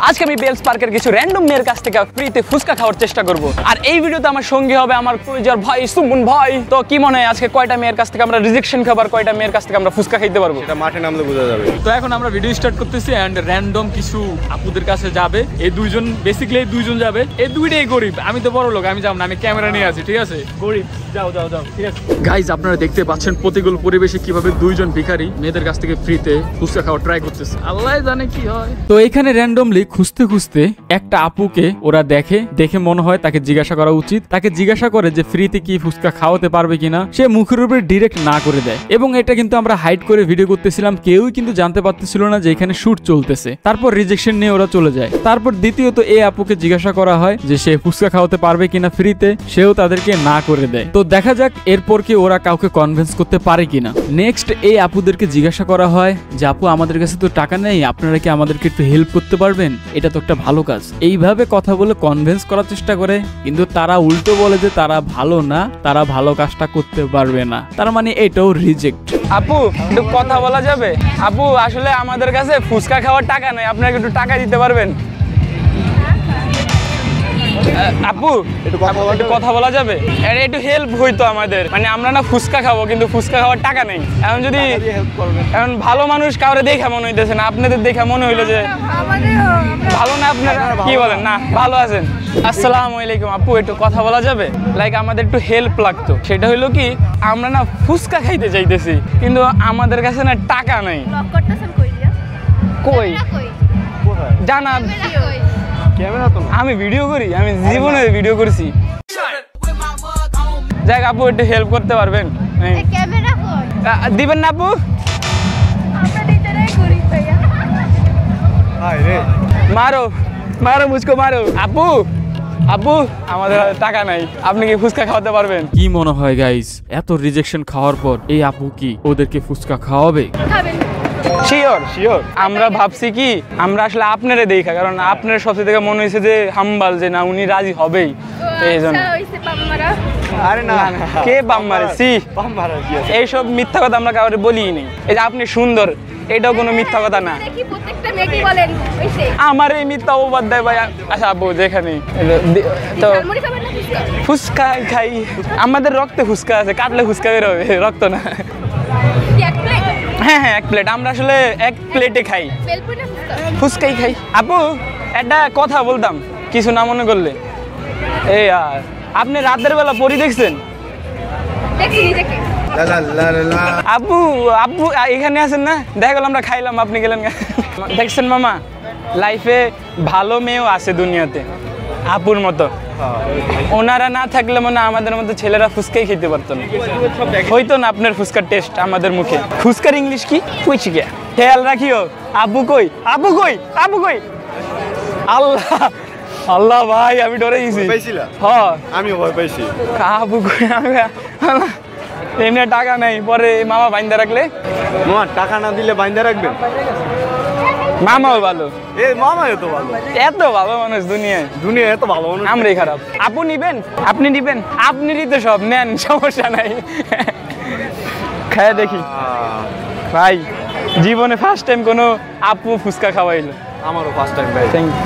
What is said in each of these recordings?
আজকে আমি বেলস পার্কের কিছু র্যান্ডম মেয়ের কাছ থেকে ফ্রিতে ফুচকা খাওয়ার চেষ্টা করব। আর এই ভিডিওতে আমার সঙ্গী হবে আমার কলিজার ভাই সুমন ভাই। তো কি মনে হয় আজকে কয়টা মেয়ের কাছ থেকে আমরা রিজেকশন খাবার, কয়টা মেয়ের কাছ থেকে আমরা ফুচকা খাইতে পারবো, এটা মাঠে নামলে বোঝা যাবে। তো এখন আমরা ভিডিও স্টার্ট করতেছি এন্ড র্যান্ডম কিছু আপুদের কাছে যাবে। এই দুইজন বেসিক্যালি দুইজন যাবে, এই দুইটাই গরিব। আমি তো বড় লোক, আমি যাব না, আমি ক্যামেরা নিয়ে আছি, ঠিক আছে? গরিব যাও যাও যাও, ঠিক আছে গাইজ। আপনারা দেখতে পাচ্ছেন প্রতিকূল পরিবেশে কিভাবে দুইজন ভিখারি মেয়েদের কাছ থেকে ফ্রিতে ফুচকা খাওয়া ট্রাই করতেছে। আল্লাহ জানে কি হয়। তো এখানে র্যান্ডমলি খুঁজতে খুঁজতে একটা আপুকে ওরা দেখে মনে হয় তাকে জিজ্ঞাসা করা উচিত। তাকে জিজ্ঞাসা করে যে ফ্রিতে কি ফুচকা খাওয়াতে পারবে কিনা। সে মুখের উপরে ডিরেক্ট না করে দেয় এবং এটা কিন্তু আমরা হাইড করে ভিডিও করতেছিলাম, কেউই কিন্তু জানতে পারতেছিল না যে এখানে শুট চলতেছে। তারপর রিজেকশন নিয়ে ওরা চলে যায়। তারপর দ্বিতীয়ত এই আপুকে জিজ্ঞাসা করা হয় যে সে ফুচকা খাওয়াতে পারবে কিনা ফ্রিতে, সেও তাদেরকে না করে দেয়। তো দেখা যাক এরপর কি ওরা কাউকে কনভিন্স করতে পারে কিনা। নেক্সট এই আপুদেরকে জিজ্ঞাসা করা হয় যে আপু আমাদের কাছে তো টাকা নেই, আপনারা কি আমাদেরকে একটু হেল্প করতে পারবেন, এটা তো একটা ভালো কাজ। এইভাবে কথা বলে কনভিন্স করার চেষ্টা করে, কিন্তু তারা উল্টো বলে যে তারা ভালো না, তারা ভালো কাজটা করতে পারবে না। তার মানে এটাও রিজেক্ট। আপু একটু কথা বলা যাবে? আপু আসলে আমাদের কাছে ফুচকা খাওয়ার টাকা নেই, আপনারা একটু টাকা দিতে পারবেন? আপু একটু কথা বলা যাবে? একটু হেল্প হইতো আমাদের, মানে আমরা না ফুচকা খাবো কিন্তু ফুচকা খাওয়ার টাকা নেই। এখন যদি এখন ভালো মানুষ কাউরে দেখা মনে হইতেছে না, আপনাদের দেখা মনে হইলো যে ভালো না। আপনারা কি বলেন? না ভালো আছেন? আসসালামু আলাইকুম। আপু একটু কথা বলা যাবে? লাইক আমাদের একটু হেল্প লাগতো। সেটা হইলো কি, আমরা না ফুচকা খাইতে চাইতেছি কিন্তু আমাদের কাছে না টাকা নাই। কই জানা আমি ভিডিও করি, আমি জীবনে ভিডিও করছি। যাক আপু একটু হেল্প করতে পারবেন? দিবেন না আপু? মারো মারো মুঝকো মারো। আপু আপু আমাদের টাকা নাই, আপনি কি ফুচকা খাওয়াতে পারবেন? কি মনে হয় গাইস, এত রিজেকশন খাওয়ার পর এই আপু কি ওদেরকে ফুচকা খাওয়াবে? Sure sure. আমরা ভাবছি কি, আমরা আসলে আপনারে দেখা, কারণ আপনার সবচেয়ে থেকে মনে হয়েছে যে হাম্বাল, যে না উনি রাজি হবেই। এই জন্য আরে না কে বাম মারে? এইসব মিথ্যা কথা আমরা কাউরে বলিই নেই। এই যে আপনি সুন্দর, এটাও কোনো মিথ্যা কথা না। আমার এই মিথ্যা অবাদ দেয় ভাই। আচ্ছা আপু যেখানে তো ফুচকা খাই, আমাদের রক্তে ফুচকা আছে, কাটলে ফুচকা বের হবে, রক্ত না। হ্যাঁ হ্যাঁ এক প্লেট। আমরা আসলে এক প্লেটে খাই, ফুচকাই খাই। আপু একটা কথা বলতাম, কিছু না মনে করলে। এই আর আপনি রাতের বেলা পরি দেখছেন? আপু আপু এখানে আছেন না? দেখা গেল আমরা খাইলাম, আপনি গেলেন। দেখছেন মামা, লাইফে ভালো মেয়েও আছে দুনিয়াতে আপুর মতো। ওনারা না থাকলে মনে আমাদের মতো ছেলেরা ফুচকাই খেতে পারতো না, হইতো না আপনার ফুচকার টেস্ট আমাদের মুখে। ফুচকার ইংলিশ কি কইছি কে? খেয়াল রাখিও। আপু কই? আপু কই? আপু কই? আল্লাহ আল্লাহ ভাই আমি ডরে গেছি। হ্যাঁ আমিও ভয় পাইছি। আপু কই? এমনি টাকা নাই, পরে মামা বাইন্দা রাখলে। মামা টাকা না দিলে বাইন্দা রাখবেন? মামাও ভালো, এই মামাও তো ভালো। এত ভালো মানুষ দুনিয়ায়, এত ভালো মানুষ, আমরাই খারাপ। আপু নিবেন? আপনি নিবেন? আপনিই তো সব নেন, সমস্যা নাই। খায় দেখি ভাই, জীবনে ফার্স্ট টাইম কোনো আপু ফুচকা খাওয়াইলো। আমারও ফার্স্ট টাইম ভাই। Thank you.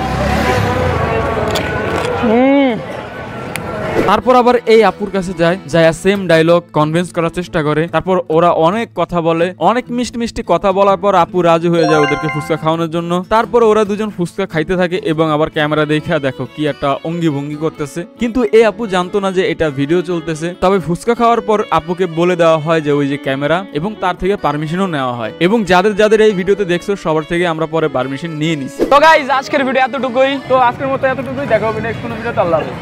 তারপর আবার এই আপুর কাছে যায় সেম ডায়লগ কনভিন্স করার চেষ্টা করে। তারপর ওরা অনেক কথা বলে, অনেক মিষ্টি মিষ্টি কথা বলার পর আপু রাজি হয়ে যায় ওদেরকে ফুচকা খাওয়ানোর জন্য। তারপর ওরা দুজন ফুচকা খাইতে থাকে এবং আবার ক্যামেরা দেখে দেখো কি একটা অঙ্গি ভঙ্গি করতেছে। কিন্তু এই আপু জানতো না যে এটা ভিডিও চলতেছে। তবে ফুচকা খাওয়ার পর আপুকে বলে দেওয়া হয় যে ওই যে ক্যামেরা, এবং তার থেকে পারমিশনও নেওয়া হয়। এবং যাদের যাদের এই ভিডিওতে দেখছো সবার থেকে আমরা পরে পারমিশন নিয়ে নিছি। তো গাইজ আজকের ভিডিও এতটুকুই। তো আজকের মতো এতটুকুই, দেখা হবে নেক্সট কোনো ভিডিওতে। আল্লাহ হাফেজ।